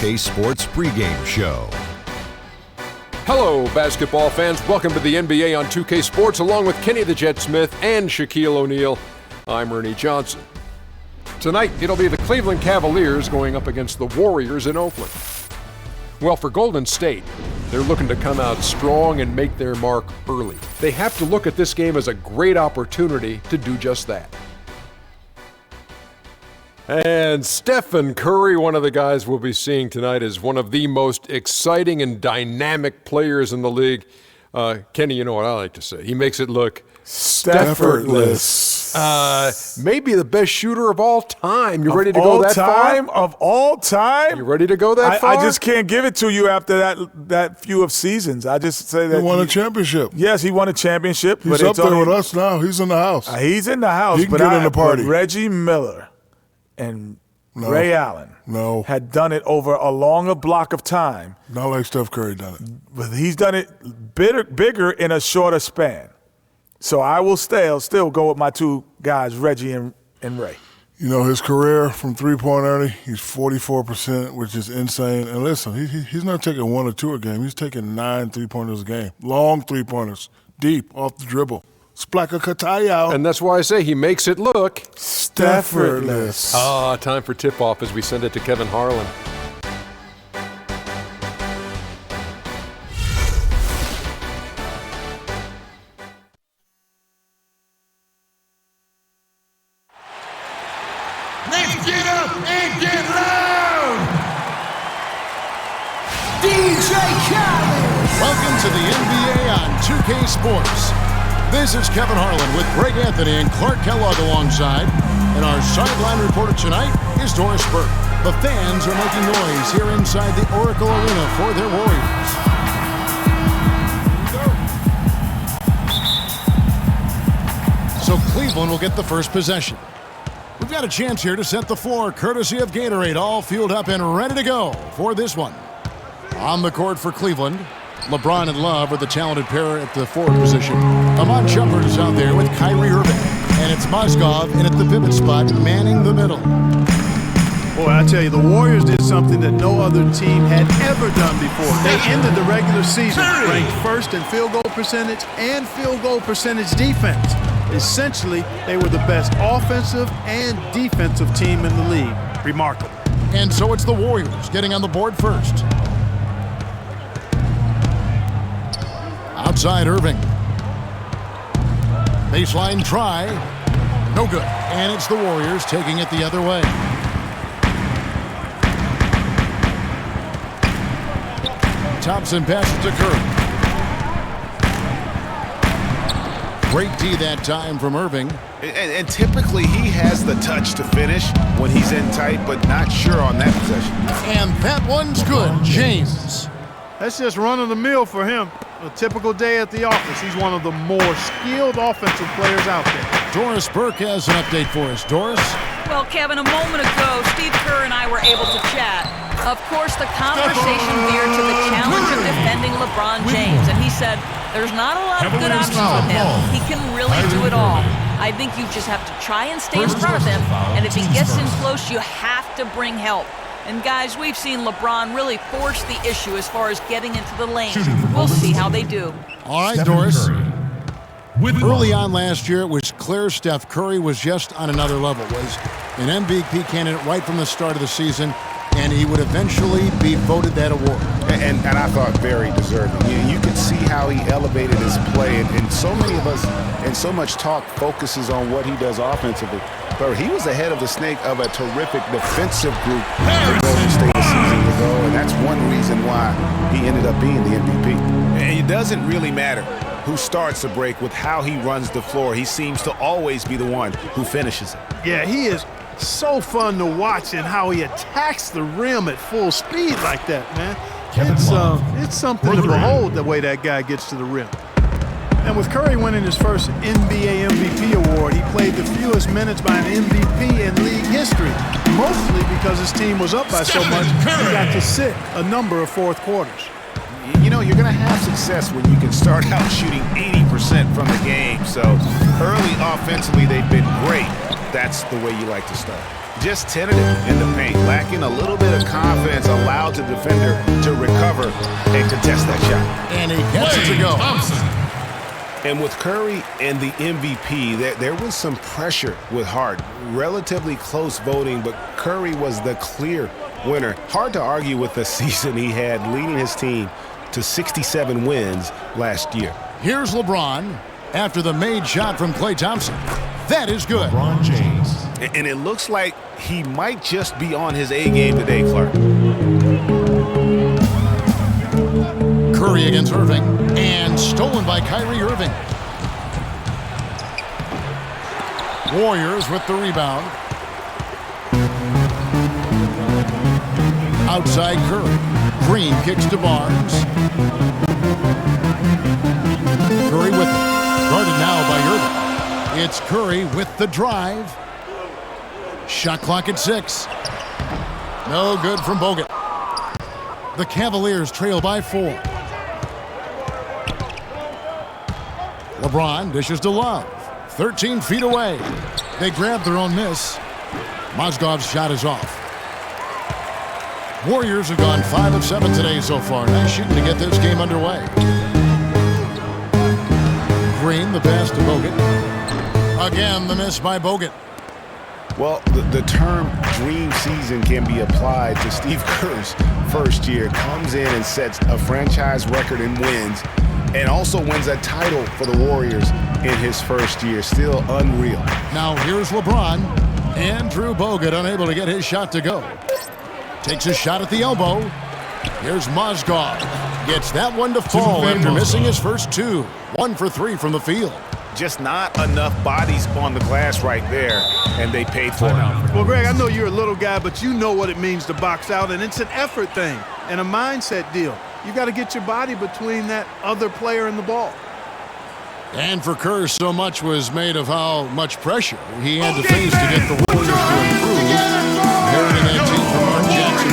2K Sports pregame show. Hello, basketball fans. Welcome to the NBA on 2K Sports, along with Kenny the Jet Smith and Shaquille O'Neal. I'm Ernie Johnson. Tonight, it'll be the Cleveland Cavaliers going up against the Warriors in Oakland. Well, for Golden State, they're looking to come out strong and make their mark early. They have to look at this game as a great opportunity to do just that. And Stephen Curry, one of the guys we'll be seeing tonight, is one of the most exciting and dynamic players in the league. Kenny, you know what I like to say. He makes it look effortless. Maybe the best shooter of all time. You ready to go that far? Of all time? You ready to go that far? I just can't give it to you after that few of seasons. I just say that he won a championship. Yes, he won a championship. He's up there with us now. He's in the house. He's in the house. He can get in the party. But Reggie Miller and Ray Allen had done it over a longer block of time. Not like Steph Curry done it. But he's done it bigger in a shorter span. So I will still go with my two guys, Reggie and Ray. You know, his career from three-point, Ernie, he's 44%, which is insane. And listen, he's not taking one or two a game. He's taking 9 three-pointers a game. Long three-pointers, deep, off the dribble. Splaka Kataya. And that's why I say he makes it look effortless. Time for tip-off as we send it to Kevin Harlan. Let's get up and get loud! DJ Khaled! Welcome to the NBA on 2K Sports. This is Kevin Harlan with Greg Anthony and Clark Kellogg alongside. And our sideline reporter tonight is Doris Burke. The fans are making noise here inside the Oracle Arena for their Warriors. So Cleveland will get the first possession. We've got a chance here to set the floor, courtesy of Gatorade, all fueled up and ready to go for this one. On the court for Cleveland, LeBron and Love are the talented pair at the forward position. Amon Shumpert is out there with Kyrie Irving. And it's Mozgov in at the pivot spot, manning the middle. Boy, I tell you, the Warriors did something that no other team had ever done before. They ended the regular season ranked first in field goal percentage and field goal percentage defense. Essentially, they were the best offensive and defensive team in the league. Remarkable. And so it's the Warriors getting on the board first. Outside Irving. Baseline try. No good. And it's the Warriors taking it the other way. Thompson passes to Curry. Great D that time from Irving. And typically he has the touch to finish when he's in tight, but not sure on that possession. And that one's good. James. That's just run-of-the-mill for him. A typical day at the office. He's one of the more skilled offensive players out there. Doris Burke has an update for us. Doris? Well, Kevin, a moment ago, Steve Kerr and I were able to chat. Of course, the conversation veered to the challenge of defending LeBron James. And he said, there's not a lot of good options with him. He can really do it all. I think you just have to try and stay in front of him. And if he gets in close, you have to bring help. And guys, we've seen LeBron really force the issue as far as getting into the lane. We'll see how they do. All right, Doris. Early on last year, it was clear Steph Curry was just on another level. Was an MVP candidate right from the start of the season, and he would eventually be voted that award. And I thought very deserving. You could see how he elevated his play, and so many of us, and so much talk focuses on what he does offensively. But he was ahead of the snake of a terrific defensive group in Golden State a season ago, and that's one reason why he ended up being the MVP. And it doesn't really matter who starts the break with how he runs the floor. He seems to always be the one who finishes it. Yeah, he is so fun to watch and how he attacks the rim at full speed like that, man. It's something to behold the way that guy gets to the rim. And with Curry winning his first NBA MVP award, he played the fewest minutes by an MVP in league history, mostly because his team was up by so much he got to sit a number of fourth quarters. You know, you're going to have success when you can start out shooting 80% from the game. So early offensively, they've been great. That's the way you like to start. Just tentative in the paint, lacking a little bit of confidence, allowed the defender to recover and contest that shot. And he gets it to go. And with Curry and the MVP, there was some pressure with Harden. Relatively close voting, but Curry was the clear winner. Hard to argue with the season he had, leading his team to 67 wins last year. Here's LeBron after the made shot from Klay Thompson. That is good. LeBron James. And it looks like he might just be on his A game today, Clark. Curry against Irving, and stolen by Kyrie Irving. Warriors with the rebound. Outside Curry. Green kicks to Barnes. Curry with it. Guarded now by Irving. It's Curry with the drive. Shot clock at 6. No good from Bogut. The Cavaliers trail by 4. LeBron dishes to Love. 13 feet away. They grab their own miss. Mozgov's shot is off. Warriors have gone 5 of 7 today so far. Nice shooting to get this game underway. Green, the pass to Bogut. Again, the miss by Bogut. Well, the term dream season can be applied to Steve Kerr's first year. Comes in and sets a franchise record in wins, and also wins a title for the Warriors in his first year. Still unreal. Now here's LeBron. Andrew Bogut unable to get his shot to go. Takes a shot at the elbow. Here's Mozgov. Gets that one to fall after missing his first 2. 1 for 3 from the field. Just not enough bodies on the glass right there, and they paid for it. Well, Greg, I know you're a little guy, but you know what it means to box out, and it's an effort thing and a mindset deal. You got to get your body between that other player and the ball. And for Kerr, so much was made of how much pressure he had to face to get the Warriors to improve. Inheriting that team from Mark Jackson.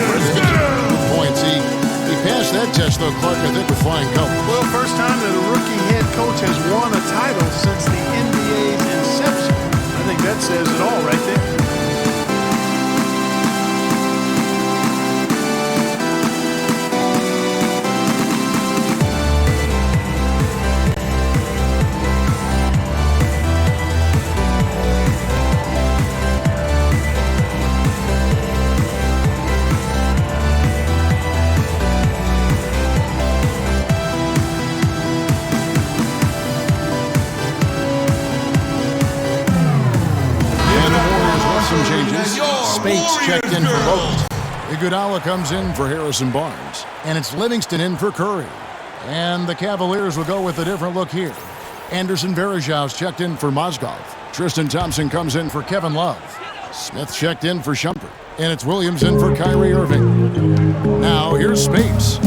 Points. He passed that test, though, Clark, I think, with flying colors. Well, first time that a rookie head coach has won a title since the NBA's inception. I think that says it all right there. Spates checked in for Bogut. Iguodala comes in for Harrison Barnes. And it's Livingston in for Curry. And the Cavaliers will go with a different look here. Anderson Varejau's checked in for Mozgov. Tristan Thompson comes in for Kevin Love. Smith checked in for Shumpert. And it's Williams in for Kyrie Irving. Now here's Spates.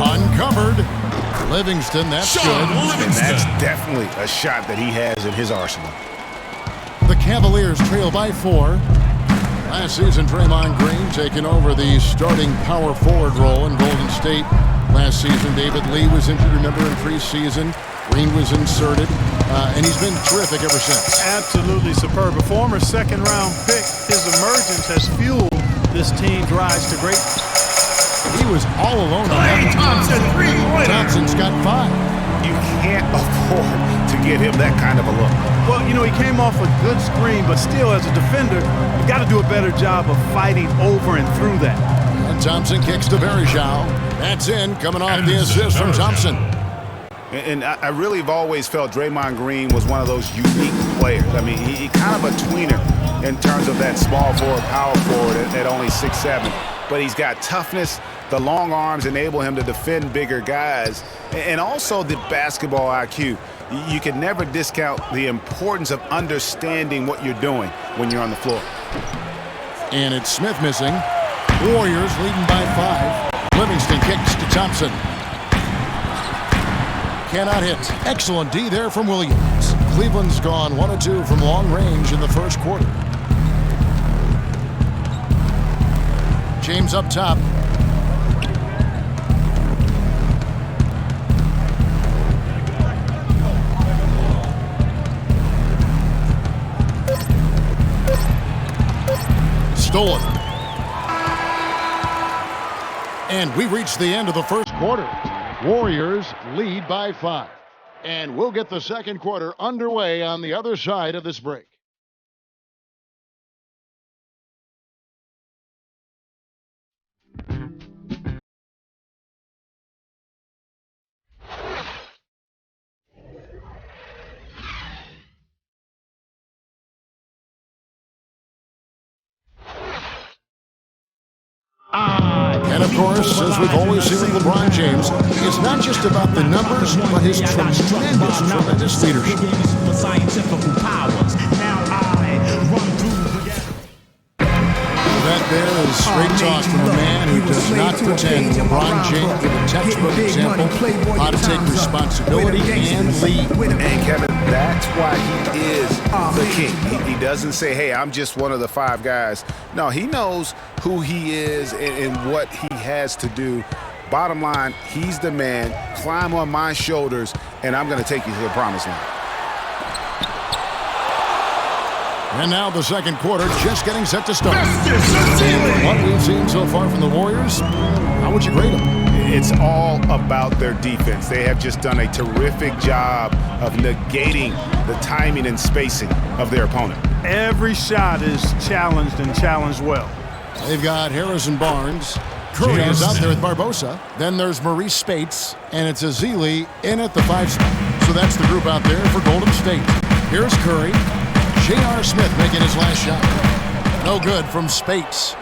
Uncovered. Livingston, that's good. And that's definitely a shot that he has in his arsenal. The Cavaliers trail by 4. Last season, Draymond Green taking over the starting power forward role in Golden State. Last season, David Lee was injured, remember, in preseason. Green was inserted, and he's been terrific ever since. Absolutely superb. A former second-round pick, his emergence has fueled this team's rise to greatness. He was all alone on that. Thompson's got 5. You can't afford to get him that kind of a look. Well, you know, he came off a good screen, but still, as a defender, you've got to do a better job of fighting over and through that. And Thompson kicks to Varejau. That's in, coming off the assist from Thompson. And I really have always felt Draymond Green was one of those unique players. I mean, he kind of a tweener in terms of that small forward, power forward at only 6'7". But he's got toughness. The long arms enable him to defend bigger guys. And also the basketball IQ. You can never discount the importance of understanding what you're doing when you're on the floor. And it's Smith missing. Warriors leading by 5. Livingston kicks to Thompson. Cannot hit. Excellent D there from Williams. Cleveland's gone 1 of 2 from long range in the first quarter. James up top. stolen. And we reached the end of the first quarter. Warriors lead by 5. And we'll get the second quarter underway on the other side of this break. And of course, as we've always seen with LeBron James, it's not just about the numbers, but his tremendous leadership. That there is straight talk from a man who does not pretend. LeBron James with a textbook example how to take responsibility and lead. And Kevin, that's why he is the king. He doesn't say, hey, I'm just one of the 5 guys. No, he knows who he is and what he has to do. Bottom line, he's the man. Climb on my shoulders, and I'm going to take you to the promised land. And now the second quarter just getting set to start. And what we've seen so far from the Warriors, how would you grade them? It's all about their defense. They have just done a terrific job of negating the timing and spacing of their opponent. Every shot is challenged and challenged well. They've got Harrison Barnes. Curry is out there with Barbosa. Then there's Maurice Spates, and it's Ezeli in at the 5 spot. So that's the group out there for Golden State. Here's Curry. J.R. Smith making his last shot. No good from Spates.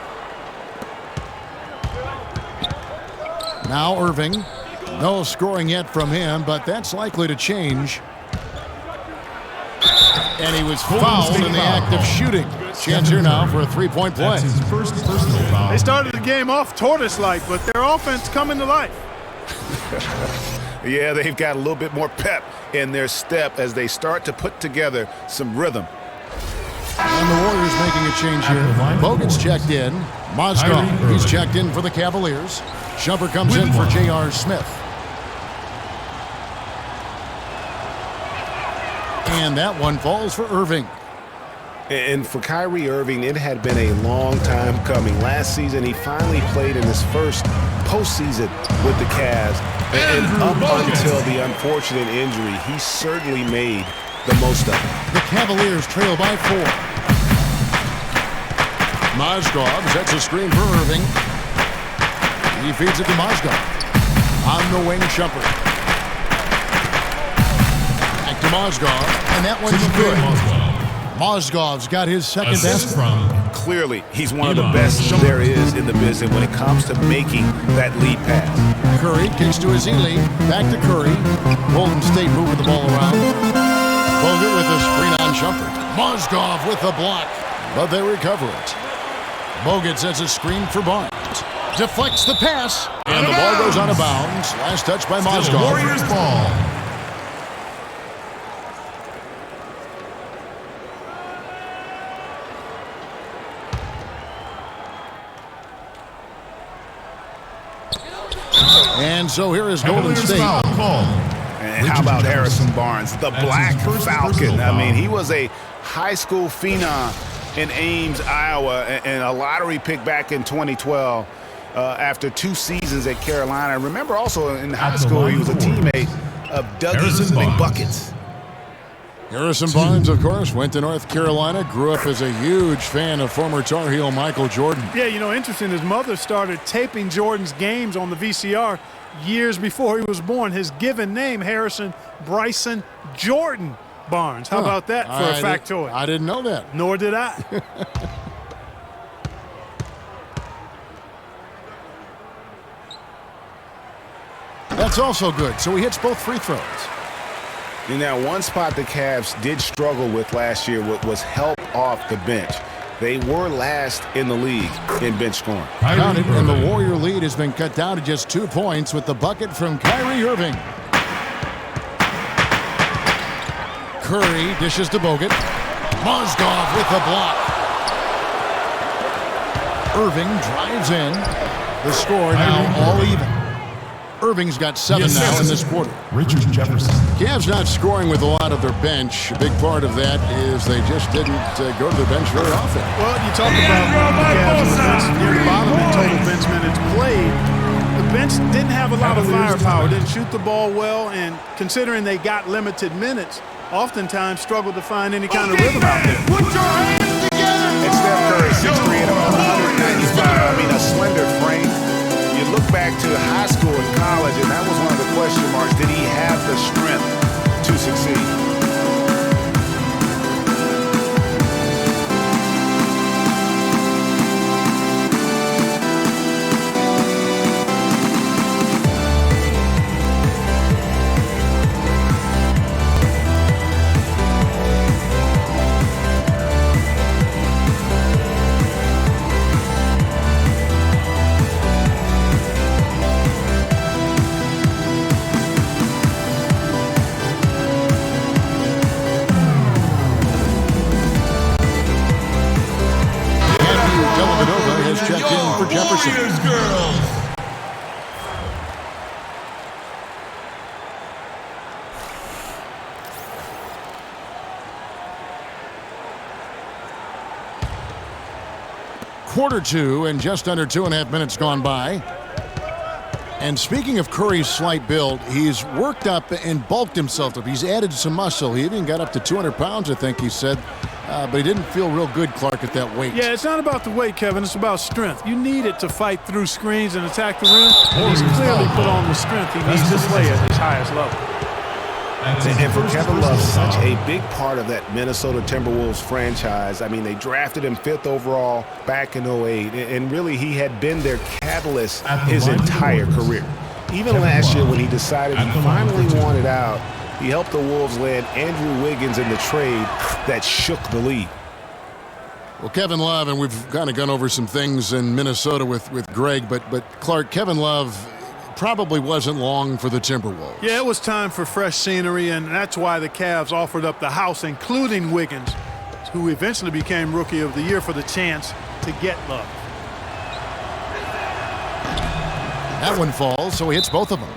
Now Irving. No scoring yet from him, but that's likely to change. And he was fouled in the act of shooting. Chance here now for a 3-point play. That's his first personal foul. They started the game off tortoise-like, but their offense coming to life. Yeah, they've got a little bit more pep in their step as they start to put together some rhythm. And the Warriors making a change here. Bogut's checked in. Mozgov, he's checked in for the Cavaliers. Shumpert comes in for J.R. Smith. And that one falls for Irving. And for Kyrie Irving, it had been a long time coming. Last season, he finally played in his first postseason with the Cavs. And up until the unfortunate injury, he certainly made the most of it. The Cavaliers trail by 4. Mozgov sets a screen for Irving. He feeds it to Mozgov. On the wing, Shumpert. Back to Mozgov, and that one's good. Mozgov's got his second best. Clearly, he's one of the best there is in the business when it comes to making that lead pass. Curry kicks to Ezeli. Back to Curry. Golden State moving the ball around. Bogut with a screen on Shumpert. Mozgov with the block, but they recover it. Bogut sets a screen for Barnes. Deflects the pass, and the ball goes out of bounds. Last touch by Mozgov. Warriors ball. And so here is Golden State. And how about Harrison Barnes, the Black Falcon? I mean, he was a high school phenom in Ames, Iowa, and a lottery pick back in 2012 after 2 seasons at Carolina. Remember also in high school, he was a teammate of Dougie's Big Buckets. Harrison Barnes, of course, went to North Carolina, grew up as a huge fan of former Tar Heel Michael Jordan. Yeah, you know, interesting, his mother started taping Jordan's games on the VCR years before he was born. His given name, Harrison Bryson Jordan Barnes. How about that for a factoid? I didn't know that. Nor did I. That's also good. So he hits both free throws. And now one spot the Cavs did struggle with last year was help off the bench. They were last in the league in bench scoring. Counted, and the Warrior lead has been cut down to just 2 points with the bucket from Kyrie Irving. Curry dishes to Bogut. Mozgov with the block. Irving drives in. The score now all even. Irving's got 7 now in this quarter. Richard Jefferson. Cavs not scoring with a lot of their bench. A big part of that is they just didn't go to the bench very often. Well, you talk about the Cavs near the bottom in total bench minutes played. The bench didn't have a lot of firepower, didn't shoot the ball well, and considering they got limited minutes, oftentimes struggled to find any kind of rhythm out there. Put your hands together. And Steph Curry, 6'3" and about 195. I mean, a slender frame. You look back to high school and college, and that was one of the question marks. Did he have the strength to succeed? Warriors girls. Quarter 2 and just under 2.5 minutes gone by. And speaking of Curry's slight build, he's worked up and bulked himself up. He's added some muscle. He even got up to 200 pounds, I think he said. But he didn't feel real good, Clark, at that weight. Yeah, it's not about the weight, Kevin. It's about strength. You need it to fight through screens and attack the rim. And he's clearly put on the strength he needs to play at his highest level. And for Kevin Love, such a big part of that Minnesota Timberwolves franchise. I mean, they drafted him 5th overall back in 2008, and really he had been their catalyst his entire career. Even last year when he decided he finally wanted out, he helped the Wolves land Andrew Wiggins in the trade that shook the league. Well, Kevin Love, and we've kind of gone over some things in Minnesota with Greg, but Clark, Kevin Love probably wasn't long for the Timberwolves. Yeah, it was time for fresh scenery, and that's why the Cavs offered up the house, including Wiggins, who eventually became Rookie of the Year, for the chance to get Love. That one falls, so he hits both of them.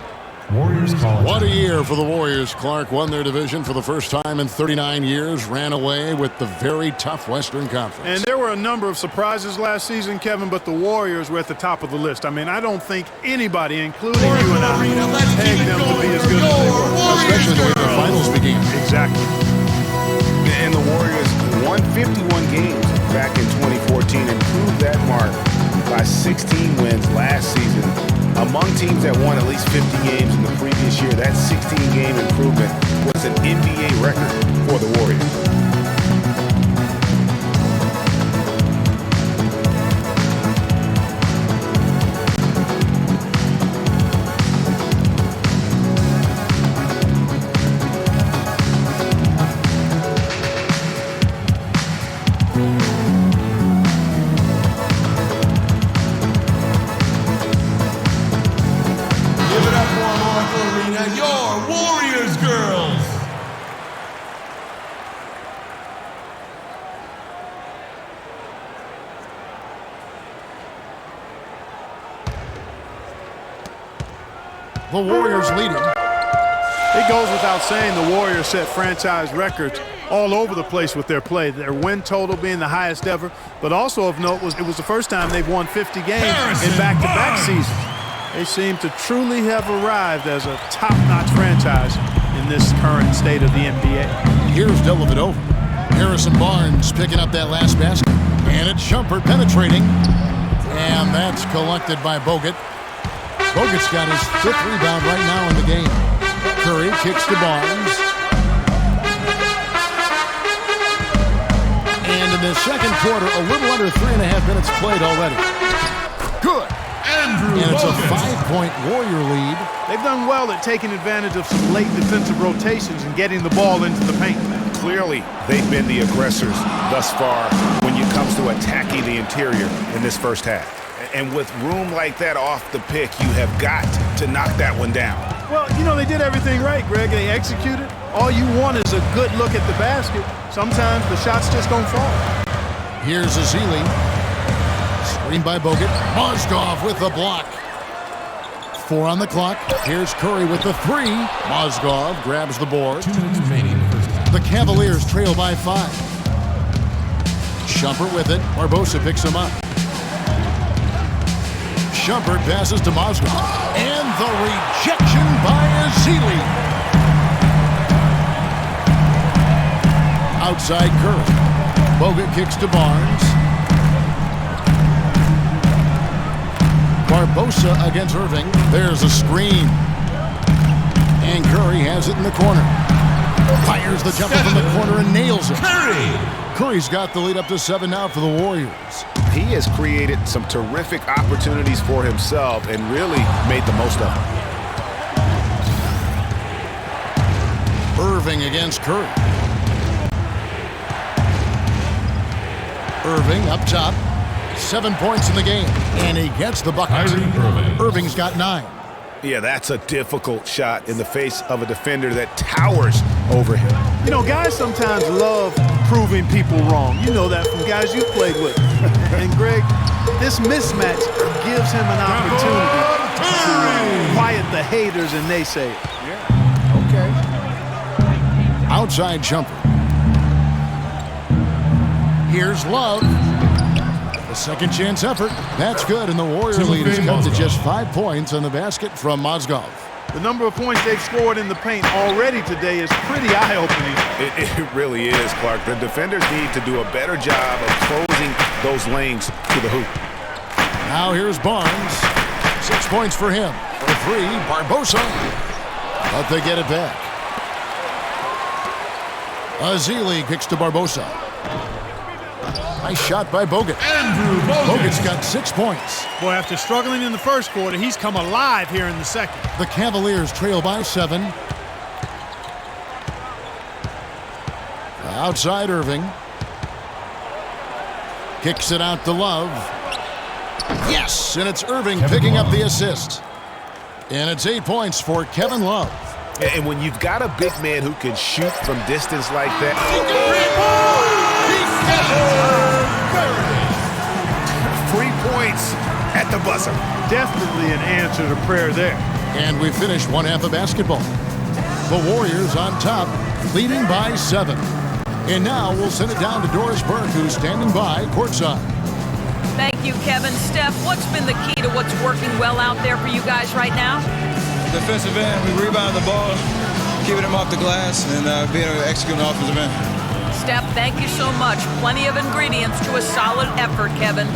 Warriors college. What a year for the Warriors. Clark won their division for the first time in 39 years, ran away with the very tough Western Conference. And there were a number of surprises last season, Kevin, but the Warriors were at the top of the list. I mean, I don't think anybody, including you and I, pegged them to be as good as they were. Especially the way the finals began. Exactly. And the Warriors won 51 games back in 2014 and proved that mark by 16 wins last season. Among teams that won at least 50 games in the previous year, that 16-game improvement was an NBA record for the Warriors. The Warriors leading. It goes without saying the Warriors set franchise records all over the place with their play. Their win total being the highest ever, but also of note was it was the first time they've won 50 games in back-to-back seasons. They seem to truly have arrived as a top-notch franchise in this current state of the NBA. Here's Dellavedova. Harrison Barnes picking up that last basket. And it's Shumpert penetrating. And that's collected by Bogut. Bogut's got his 5th rebound right now in the game. Curry kicks to Barnes. And in the second quarter, a little under 3.5 minutes played already. Good. And it's a 5-point Warrior lead. They've done well at taking advantage of some late defensive rotations and getting the ball into the paint. Clearly, they've been the aggressors thus far when it comes to attacking the interior in this first half. And with room like that off the pick, you have got to knock that one down. Well, you know, they did everything right, Greg. They executed. All you want is a good look at the basket. Sometimes the shots just don't fall. Here's Azili. Screen by Bogut. Mozgov with the block. 4 on the clock. Here's Curry with the 3. Mozgov grabs the board. 2 minutes remaining in the first half. The Cavaliers trail by 5. Shumpert with it. Barbosa picks him up. Shumpert passes to Mozgov. And the rejection by Ezeli. Outside Curry. Bogut kicks to Barnes. Barbosa against Irving. There's a screen. And Curry has it in the corner. Fires the jumper from the corner and nails it. Curry's got the lead up to 7 now for the Warriors. He has created some terrific opportunities for himself and really made the most of them. Irving against Curry. Irving up top. 7 points in the game. And he gets the bucket. Irving's got 9. Yeah, that's a difficult shot in the face of a defender that towers over him. You know, guys sometimes love proving people wrong. You know that from guys you've played with. And Greg, this mismatch gives him an opportunity to quiet the haters and naysayers. Yeah, okay. Outside jumper. Here's Love. The second chance effort. That's good, and the Warrior lead is cut to just 5 points on the basket from Mozgov. The number of points they've scored in the paint already today is pretty eye-opening. It really is, Clark. The defenders need to do a better job of closing those lanes to the hoop. Now here's Barnes. 6 points for him. For 3, Barbosa. But they get it back. Ezeli kicks to Barbosa. Nice shot by Bogut. Bogut's got 6 points. Boy, after struggling in the first quarter, he's come alive here in the second. The Cavaliers trail by 7. Outside Irving. Kicks it out to Love. Yes, and it's Irving picking up the assist. And it's 8 points for Kevin Love. And when you've got a big man who can shoot from distance like that. 3 points at the buzzer. Definitely an answer to prayer there. And we finish one half of basketball. The Warriors on top, leading by 7. And now we'll send it down to Doris Burke, who's standing by courtside. Thank you, Kevin. Steph, what's been the key to what's working well out there for you guys right now? Defensive end, we rebound the ball, keeping them off the glass, and being able to execute on offensive end. Steph, thank you so much. Plenty of ingredients to a solid effort, Kevin.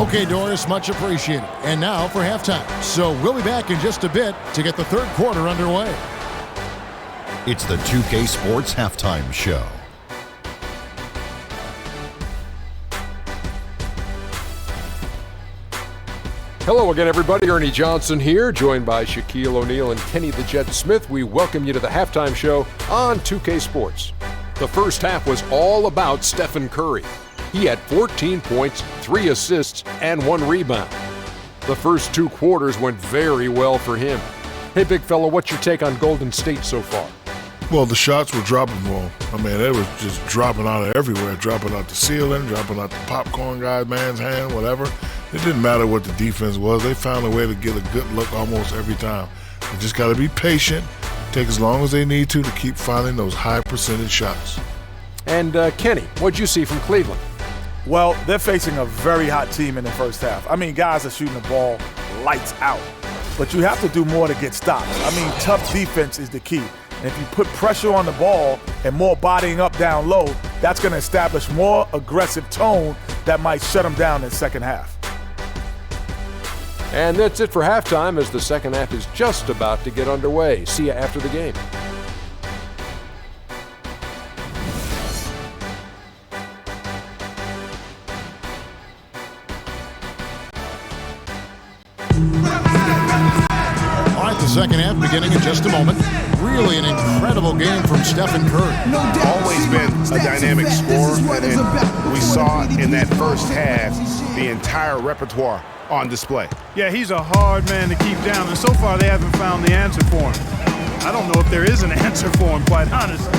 Okay, Doris, much appreciated. And now for halftime. So we'll be back in just a bit to get the third quarter underway. It's the 2K Sports Halftime Show. Hello again, everybody. Ernie Johnson here, joined by Shaquille O'Neal and Kenny the Jet Smith. We welcome you to the halftime show on 2K Sports. The first half was all about Stephen Curry. He had 14 points, 3 assists, and 1 rebound. The first 2 quarters went very well for him. Hey, big fella, what's your take on Golden State so far? Well, the shots were dropping well. I mean, they was just dropping out of everywhere, dropping out the ceiling, dropping out the popcorn guy's man's hand, whatever. It didn't matter what the defense was. They found a way to get a good look almost every time. They just got to be patient, take as long as they need to keep finding those high percentage shots. And Kenny, what'd you see from Cleveland? Well, they're facing a very hot team in the first half. I mean, guys are shooting the ball lights out. But you have to do more to get stops. I mean, tough defense is the key. And if you put pressure on the ball and more bodying up down low, that's going to establish more aggressive tone that might shut them down in the second half. And that's it for halftime, as the second half is just about to get underway. See you after the game. All right, the second half beginning in just a moment. Really an incredible game from Stephen Curry. Always been a dynamic scorer, and we saw in that first half the entire repertoire on display. Yeah, he's a hard man to keep down, and so far they haven't found the answer for him. I don't know if there is an answer for him, quite honestly.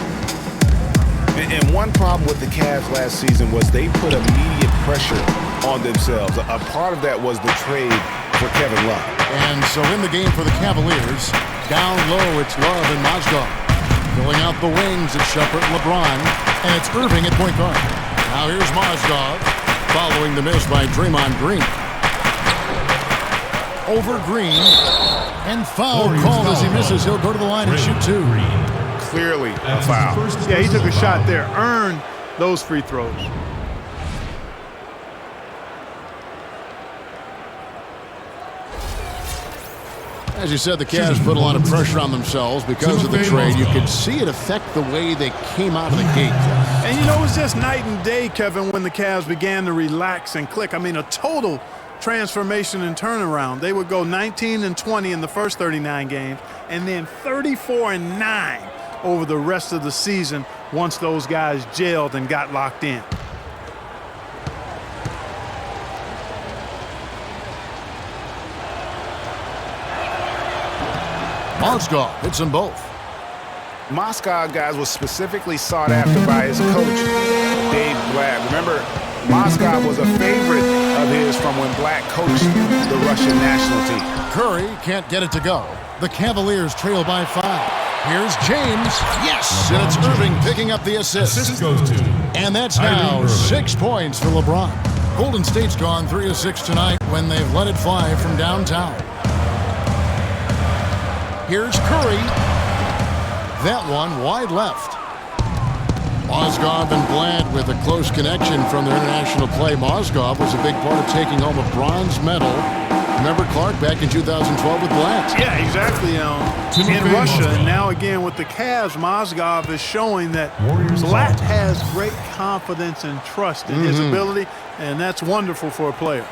And one problem with the Cavs last season was they put immediate pressure on themselves. A part of that was the trade for Kevin Love. And so in the game for the Cavaliers, down low, it's Love and Mozgov. Filling out the wings, it's Shumpert and LeBron, and it's Irving at point guard. Now here's Mozgov, following the miss by Draymond Green. Over Green, and foul called as he misses. He'll go to the line and shoot two. Clearly a foul. Yeah, he took a shot there. Earned those free throws. As you said, the Cavs put a lot of pressure on themselves because of the trade. You could see it affect the way they came out of the gate. And you know, it was just night and day, Kevin, when the Cavs began to relax and click. I mean, a total transformation and turnaround. They would go 19-20 in the first 39 games and then 34-9 over the rest of the season once those guys gelled and got locked in. Mozgov hits them both. Mozgov, guys, was specifically sought after by his coach, Dave Blatt. Remember, Mozgov was a favorite of his from when Blatt coached the Russian national team. Curry can't get it to go. The Cavaliers trail by 5. Here's James. Yes! And it's Irving picking up the assist. Assist goes to. And that's now 6 points for LeBron. Golden State's gone 3 of 6 tonight when they've let it fly from downtown. Here's Curry. That one wide left. Mozgov and Blatt with a close connection from their international play. Mozgov was a big part of taking home a bronze medal. Remember Clark back in 2012 with Blatt? Yeah, exactly. In Russia, and now again with the Cavs, Mozgov is showing that Blatt has great confidence and trust in his ability, and that's wonderful for a player.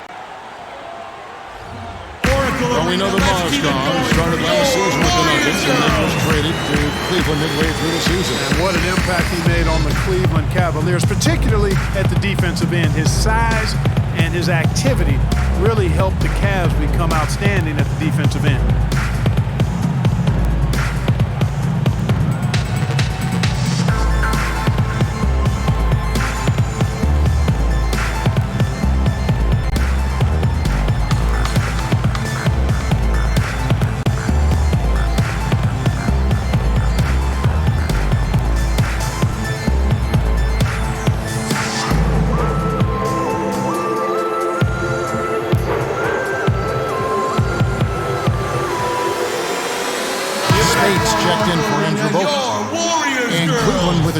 Well, we know that Mozgov started last season with the Nuggets and then was traded to Cleveland midway through the season. And what an impact he made on the Cleveland Cavaliers, particularly at the defensive end. His size and his activity really helped the Cavs become outstanding at the defensive end.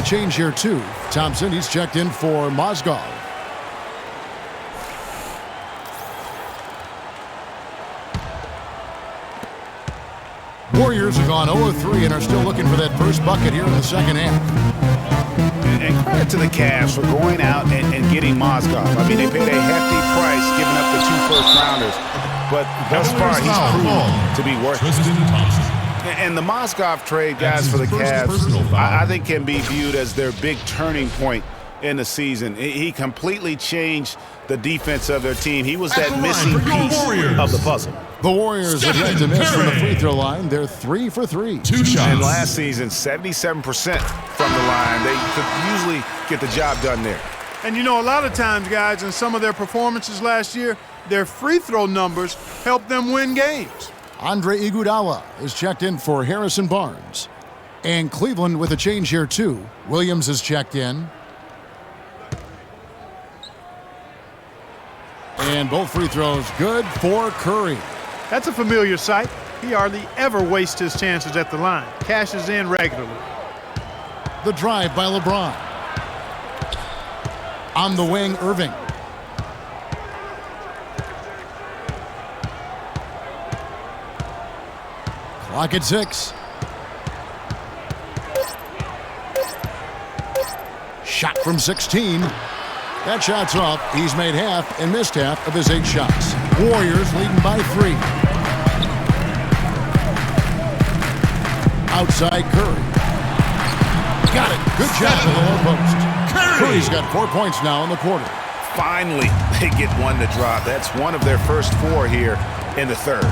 Change here too. Thompson, he's checked in for Mozgov. Warriors have gone 0-3 and are still looking for that first bucket here in the second half. And credit to the Cavs for going out and getting Mozgov. I mean, they paid a hefty price giving up the 2 first-rounders. But thus far, he's proven to be worth it. And the Mozgov trade, guys, for the Cavs, I think can be viewed as their big turning point in the season. He completely changed the defense of their team. He was that missing piece of the puzzle. The Warriors have yet to miss from the free throw line. They're 3 for 3. 2 shots. And last season, 77% from the line. They could usually get the job done there. And you know, a lot of times, guys, in some of their performances last year, their free throw numbers helped them win games. Andre Iguodala is checked in for Harrison Barnes. And Cleveland with a change here too. Williams is checked in. And both free throws good for Curry. That's a familiar sight. He hardly ever wastes his chances at the line. Cashes in regularly. The drive by LeBron. On the wing, Irving. Clock at 6. Shot from 16. That shot's off. He's made half and missed half of his 8 shots. Warriors leading by 3. Outside Curry. Got it. Good job to the low post. Curry's got 4 points now in the quarter. Finally, they get one to drop. That's one of their first 4 here in the third.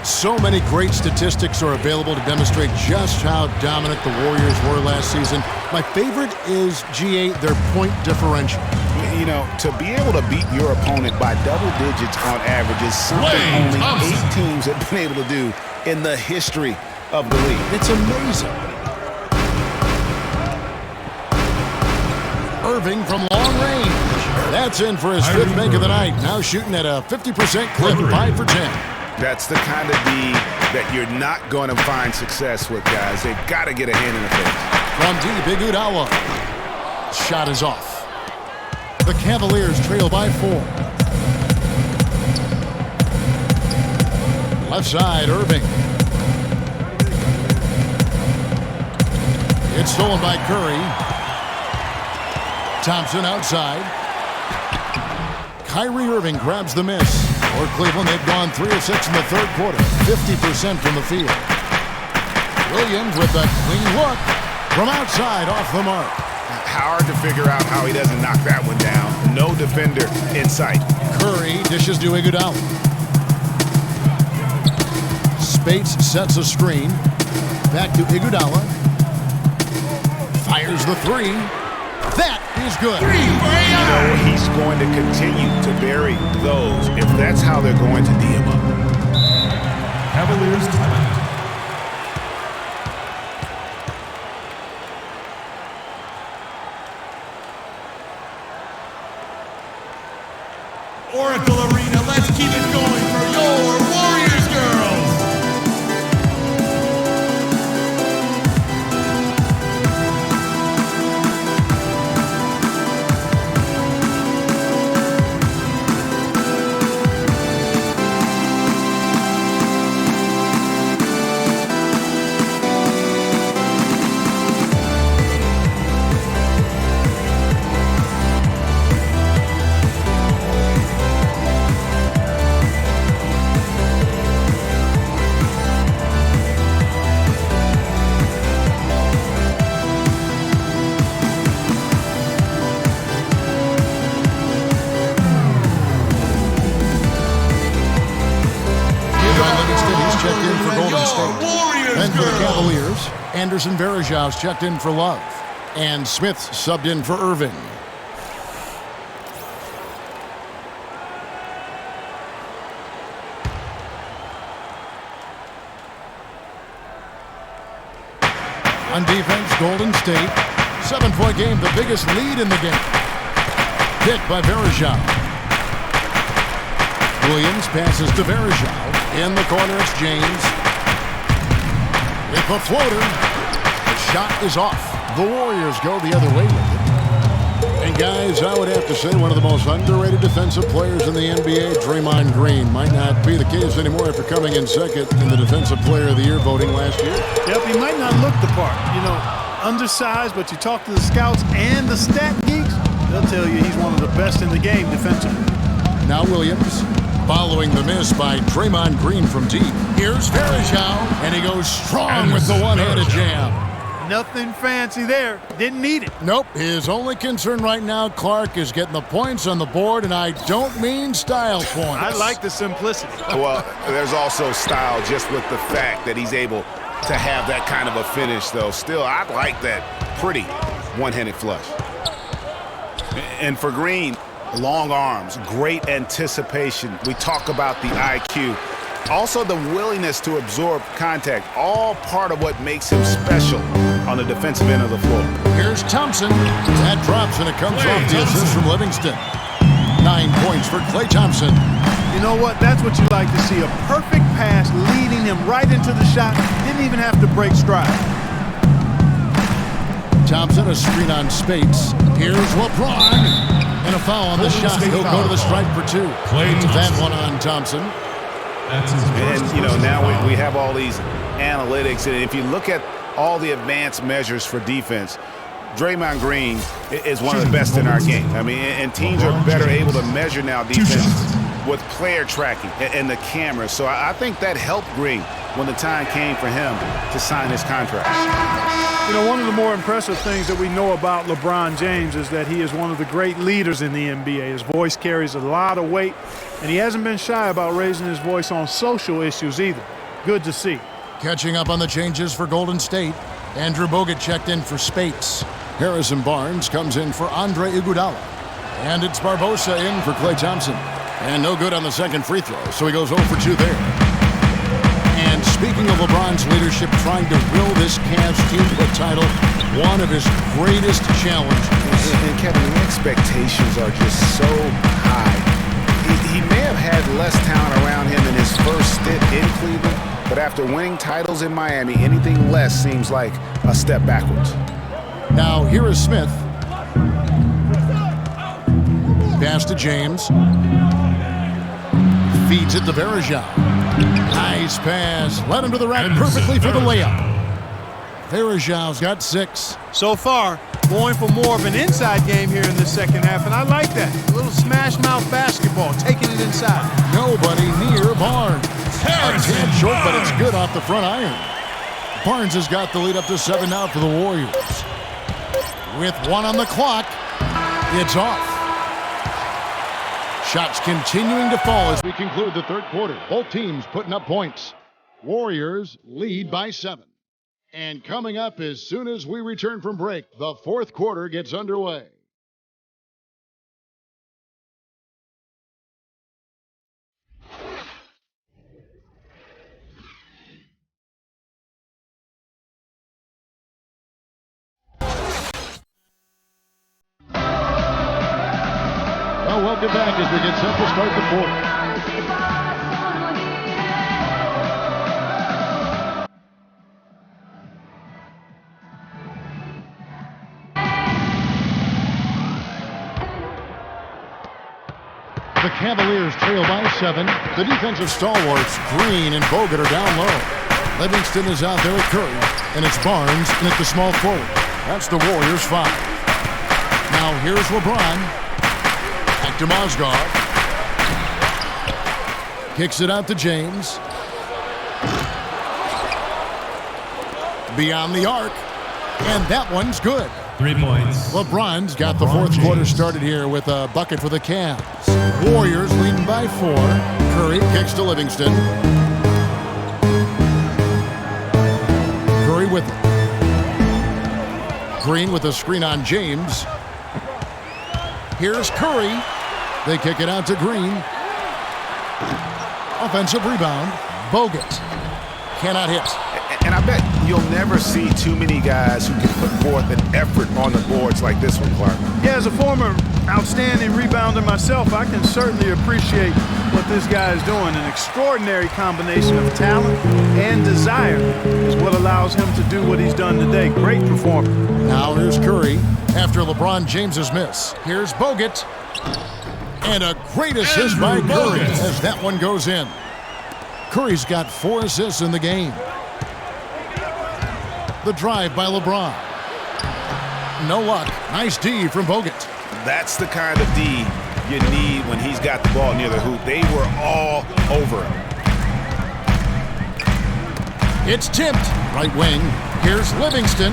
So many great statistics are available to demonstrate just how dominant the Warriors were last season. My favorite is, GA, their point differential. You know, to be able to beat your opponent by double digits on average is something only 8 teams have been able to do in the history of the league. It's amazing. Irving from long range. That's in for his 5th make of the night. Now shooting at a 50% clip, 5 for 10. That's the kind of D that you're not going to find success with, guys. They've got to get a hand in the face. From deep, Iguodala. Shot is off. The Cavaliers trail by 4. Left side, Irving. It's stolen by Curry. Thompson outside. Kyrie Irving grabs the miss. For Cleveland, they've gone 3 of 6 in the 3rd quarter. 50% from the field. Williams with a clean look. From outside, off the mark. Hard to figure out how he doesn't knock that one down. No defender in sight. Curry dishes to Iguodala. Spates sets a screen. Back to Iguodala. Fires the 3. That is good. You know, he's going to continue to bury those if that's how they're going to D him up. Cavaliers timeout. Oracle Arena, let's keep it going for your Warriors girls. And for the Cavaliers, Anderson Varejão's checked in for Love. And Smith subbed in for Irving. On defense, Golden State. 7-point game, the biggest lead in the game. Picked by Varejão. Williams passes to Varejão. In the corner, it's James. With the floater. The shot is off. The Warriors go the other way with it. And guys, I would have to say one of the most underrated defensive players in the NBA, Draymond Green. Might not be the case anymore after coming in second in the Defensive Player of the Year voting last year. Yep, he might not look the part. You know, undersized, but you talk to the scouts and the stat geeks, they'll tell you he's one of the best in the game defensively. Now Williams. Following the miss by Draymond Green from deep. Here's Varejão, and he goes strong with the one-handed jam. Nothing fancy there. Didn't need it. Nope. His only concern right now, Clark, is getting the points on the board, and I don't mean style points. I like the simplicity. Well, there's also style just with the fact that he's able to have that kind of a finish, though. Still, I like that pretty one-handed flush. And for Green, long arms, great anticipation. We talk about the IQ. Also the willingness to absorb contact, all part of what makes him special on the defensive end of the floor. Here's Thompson. That drops and it comes off the assist from Livingston. 9 points for Klay Thompson. You know what? That's what you like to see. A perfect pass leading him right into the shot. Didn't even have to break stride. Thompson, a screen on Spates. Here's LeBron. And a foul on the shot. He'll go to the stripe for 2. That one on Thompson. And, you know, now we have all these analytics. And if you look at all the advanced measures for defense, Draymond Green is one of the best in our game. I mean, and teams are better able to measure now defense with player tracking and the camera. So I think that helped Green when the time came for him to sign his contract. You know, one of the more impressive things that we know about LeBron James is that he is one of the great leaders in the NBA. His voice carries a lot of weight, and he hasn't been shy about raising his voice on social issues either. Good to see. Catching up on the changes for Golden State, Andrew Bogut checked in for Spates. Harrison Barnes comes in for Andre Iguodala. And it's Barbosa in for Klay Thompson. And no good on the second free throw, so he goes 0 for 2 there. And speaking of LeBron's leadership trying to will this Cavs team to a title, one of his greatest challenges. And Kevin, the expectations are just so high. He may have had less talent around him in his first stint in Cleveland, but after winning titles in Miami, anything less seems like a step backwards. Now here is Smith. Pass to James. Feeds it to Varejao. Nice pass. Led him to the rack perfectly for the layup. Varejao's got 6. So far, going for more of an inside game here in the second half, and I like that. A little smash mouth basketball, taking it inside. Nobody near Barnes. A tad short, but it's good off the front iron. Barnes has got the lead up to 7 now for the Warriors. With 1 on the clock, it's off. Shots continuing to fall as we conclude the third quarter. Both teams putting up points. Warriors lead by 7. And coming up as soon as we return from break, the fourth quarter gets underway. Well, welcome back as we get set to start the fourth. The Cavaliers trail by 7. The defensive stalwarts, Green and Bogut, are down low. Livingston is out there at Curry, and it's Barnes in at the small forward. That's the Warriors' 5. Now here's LeBron. Back to Mozgov. Kicks it out to James. Beyond the arc, and that one's good. 3 points. LeBron's got the fourth quarter started here with a bucket for the Cavs. Warriors leading by 4. Curry kicks to Livingston. Curry with it. Green with a screen on James. Here's Curry. They kick it out to Green. Offensive rebound. Bogut cannot hit. And I bet you'll never see too many guys who can put forth an effort on the boards like this one, Clark. Yeah, as a former outstanding rebounder myself, I can certainly appreciate what this guy is doing. An extraordinary combination of talent and desire is what allows him to do what he's done today. Great performance. Now here's Curry after LeBron James's miss. Here's Bogut. And a great assist by Curry as that one goes in. Curry's got 4 assists in the game. The drive by LeBron. No luck. Nice D from Bogut. That's the kind of D you need when he's got the ball near the hoop. They were all over him. It's tipped. Right wing. Here's Livingston.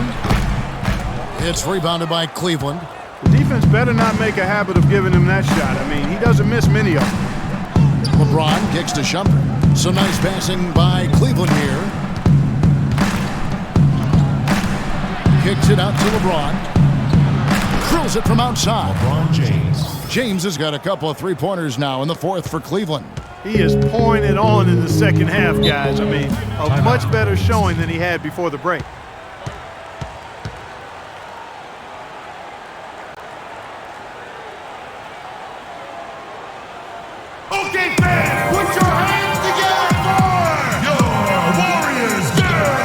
It's rebounded by Cleveland. The defense better not make a habit of giving him that shot. I mean, he doesn't miss many of them. LeBron kicks to Shumpert. Some nice passing by Cleveland here. Kicks it out to LeBron. Drills it from outside. LeBron James. James has got a couple of three-pointers now in the fourth for Cleveland. He is pouring it on in the second half, guys. I mean, a much better showing than he had before the break. Okay, fans, put your hands together for your Warriors girls.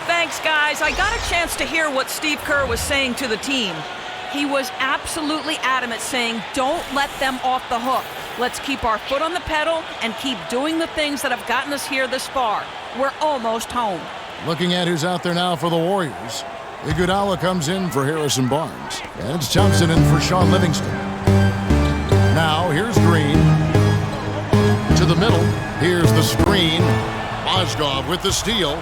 Thanks, guys. I got a chance to hear what Steve Kerr was saying to the team. He was absolutely adamant, saying, don't let them off the hook. Let's keep our foot on the pedal and keep doing the things that have gotten us here this far. We're almost home. Looking at who's out there now for the Warriors. Iguodala comes in for Harrison Barnes. And it's Thompson in for Sean Livingston. Now, here's Green. To the middle. Here's the screen. Mozgov with the steal.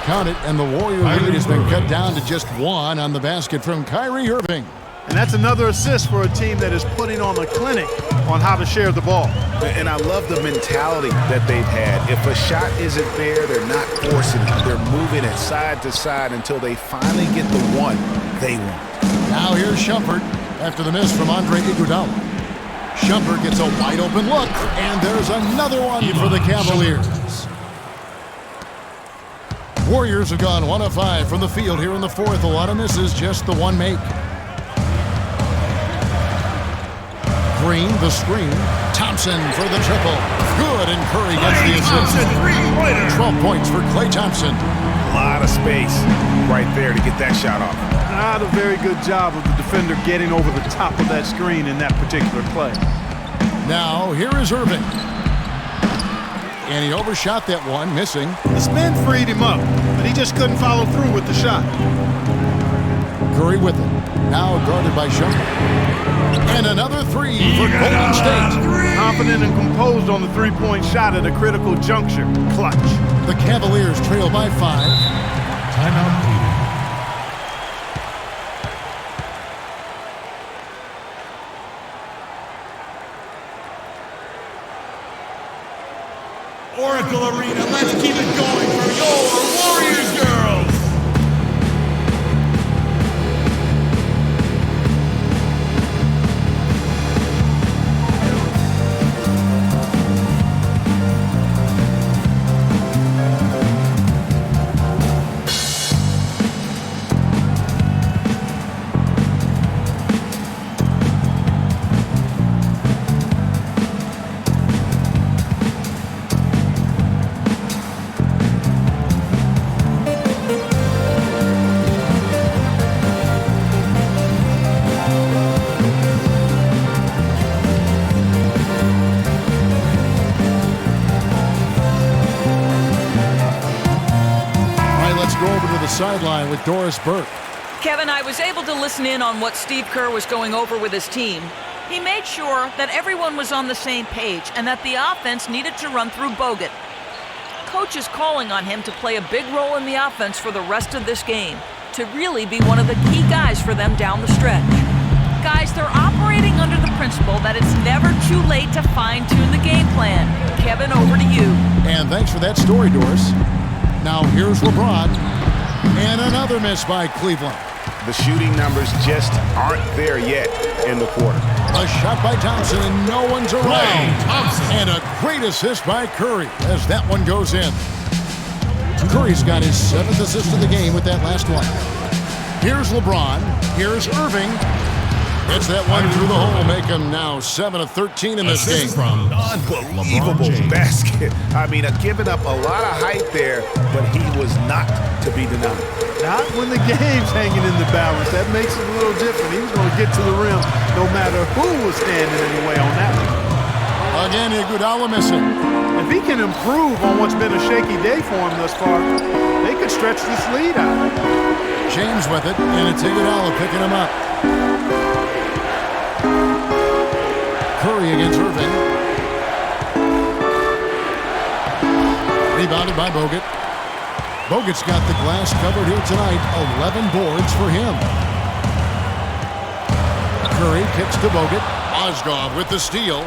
Count it, and the Warrior lead has been cut down to just 1 on the basket from Kyrie Irving. And that's another assist for a team that is putting on a clinic on how to share the ball. And I love the mentality that they've had. If a shot isn't there, they're not forcing it. They're moving it side to side until they finally get the one they want. Now here's Shumpert after the miss from Andre Iguodala. Shumpert gets a wide open look, and there's another one for the Cavaliers. Warriors have gone 1 of 5 from the field here in the fourth. A lot of misses, just the one make. Green, the screen. Thompson for the triple. Good, and Curry gets the assist. 12 points for Klay Thompson. A lot of space right there to get that shot off. Not a very good job of the defender getting over the top of that screen in that particular play. Now, here is Irving. And he overshot that one, missing. The spin freed him up, but he just couldn't follow through with the shot. Curry with it. Now guarded by Shumpert. And another three for Golden State. Confident and composed on the three-point shot at a critical juncture. Clutch. The Cavaliers trail by 5. Timeout needed. Oracle Arena, let's keep it going for your Warriors girls! Sideline with Doris Burke. Kevin, I was able to listen in on what Steve Kerr was going over with his team. He made sure that everyone was on the same page and that the offense needed to run through Bogut. Coach is calling on him to play a big role in the offense for the rest of this game, to really be one of the key guys for them down the stretch. Guys, they're operating under the principle that it's never too late to fine-tune the game plan. Kevin, over to you. And thanks for that story, Doris. Now here's LeBron. And another miss by Cleveland. The shooting numbers just aren't there yet in the quarter. A shot by Thompson, and no one's around. And a great assist by Curry as that one goes in. Curry's got his 7th assist of the game with that last one. Here's LeBron. Here's Irving. Gets that one through the hole, make him now 7 of 13 in this game. From Unbelievable basket. I mean, giving up a lot of height there, but he was not to be denied. Not when the game's hanging in the balance. That makes it a little different. He was going to get to the rim no matter who was standing in the way on that one. Again, Iguodala missing. If he can improve on what's been a shaky day for him thus far, they could stretch this lead out. James with it, and it's Iguodala picking him up. Curry against Irving. Rebounded by Bogut. Bogut's got the glass covered here tonight. 11 boards for him. Curry kicks to Bogut. Mozgov with the steal.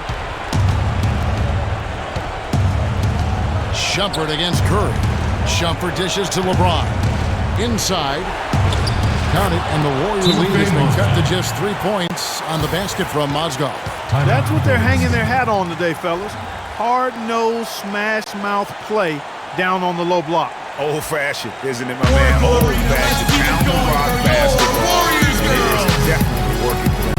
Shumpert against Curry. Shumpert dishes to LeBron. Inside. Count it, and the Warriors lead has been cut to just 3 points on the basket from Mozgov. That's what they're hanging their hat on today, fellas. Hard-nosed, smash-mouth play down on the low block. Old-fashioned, isn't it, my man? Old-fashioned, down-the-block basketball. Warriors girls! It is definitely working for them.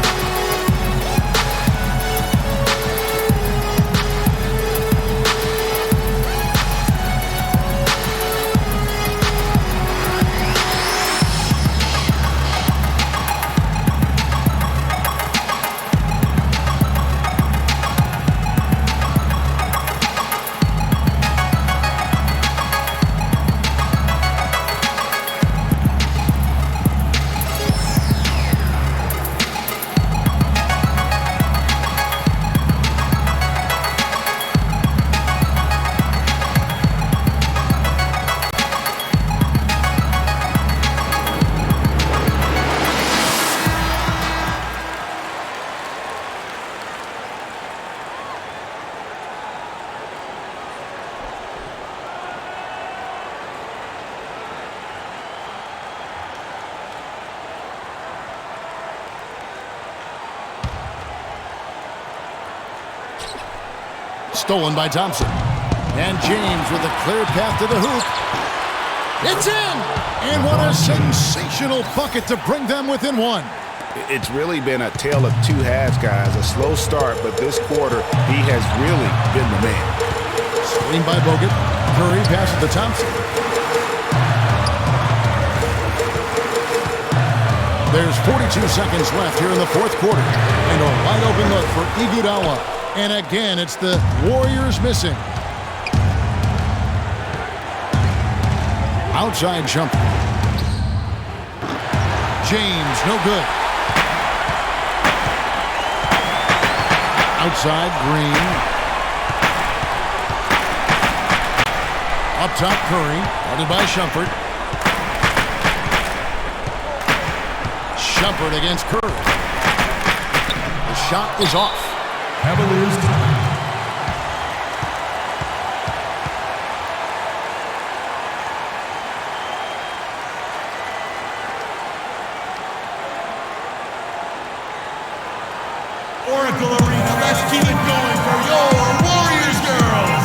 stolen by Thompson. And James with a clear path to the hoop. It's in! And what a sensational bucket to bring them within one. It's really been a tale of two halves, guys. A slow start, but this quarter, he has really been the man. Screen by Bogut. Curry passes to Thompson. There's 42 seconds left here in the fourth quarter. And a wide open look for Iguodala. And again, it's the Warriors missing. Outside jumper. James, no good. Outside, Green. Up top, Curry. Guarded by Shumpert. Shumpert against Curry. The shot is off. Cavaliers time. Oracle Arena, let's keep it going for your Warriors girls.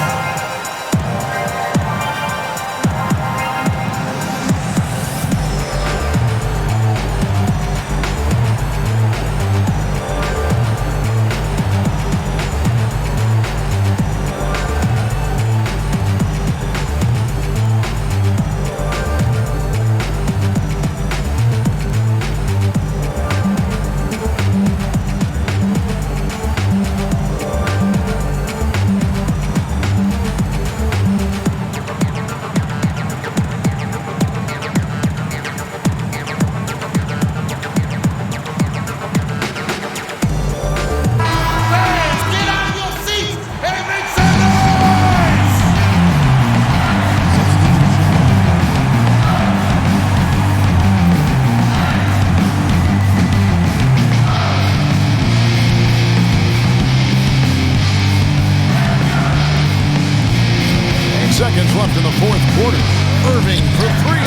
Seconds left in the fourth quarter. Irving for three.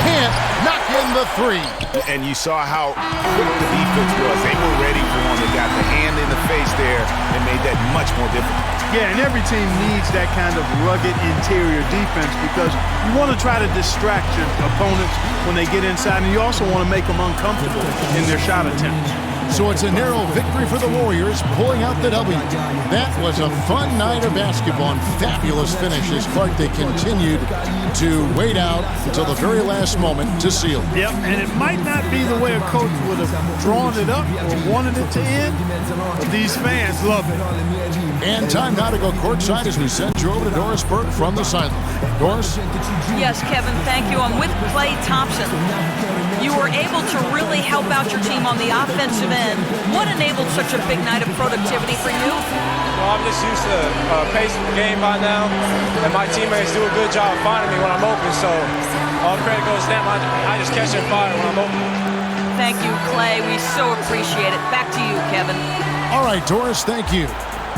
Can't knock in the three. And you saw how quick the defense was. They were ready for him. They got the hand in the face there and made that much more difficult. Yeah, and every team needs that kind of rugged interior defense because you want to try to distract your opponents when they get inside, and you also want to make them uncomfortable in their shot attempts. So it's a narrow victory for the Warriors, pulling out the W. That was a fun night of basketball and fabulous finish as Clark, they continued to wait out until the very last moment to seal it. Yep, and it might not be the way a coach would have drawn it up or wanted it to end, but these fans love it. And time now to go courtside as we send you over to Doris Burke from the sideline. Doris? Yes, Kevin, thank you. I'm with Klay Thompson. You were able to really help out your team on the offensive end. What enabled such a big night of productivity for you? Well, I'm just used to the pace of the game by now, and my teammates do a good job of finding me when I'm open, so all credit goes to them. I just catch and fire when I'm open. Thank you, Klay. We so appreciate it. Back to you, Kevin. All right, Doris, thank you.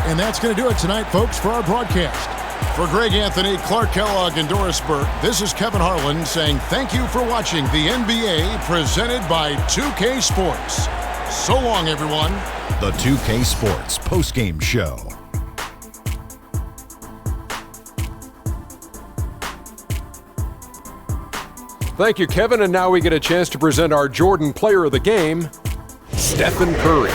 And that's going to do it tonight, folks, for our broadcast. For Greg Anthony, Clark Kellogg, and Doris Burke, this is Kevin Harlan saying thank you for watching the NBA presented by 2K Sports. So long, everyone. The 2K Sports postgame show. Thank you, Kevin. And now we get a chance to present our Jordan Player of the Game, Stephen Curry.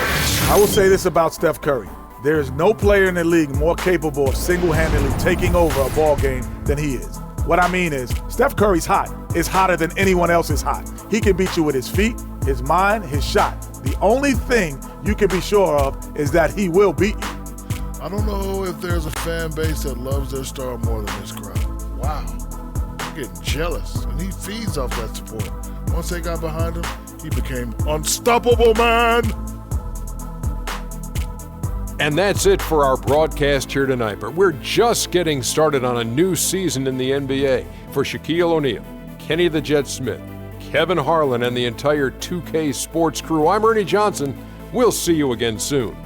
I will say this about Steph Curry. There is no player in the league more capable of single-handedly taking over a ball game than he is. What I mean is, Steph Curry's hot. It's hotter than anyone else is hot. He can beat you with his feet, his mind, his shot. The only thing you can be sure of is that he will beat you. I don't know if there's a fan base that loves their star more than this crowd. Wow. I'm getting jealous, and he feeds off that support. Once they got behind him, he became unstoppable, man. And that's it for our broadcast here tonight. But we're just getting started on a new season in the NBA. For Shaquille O'Neal, Kenny the Jet Smith, Kevin Harlan, and the entire 2K Sports crew, I'm Ernie Johnson. We'll see you again soon.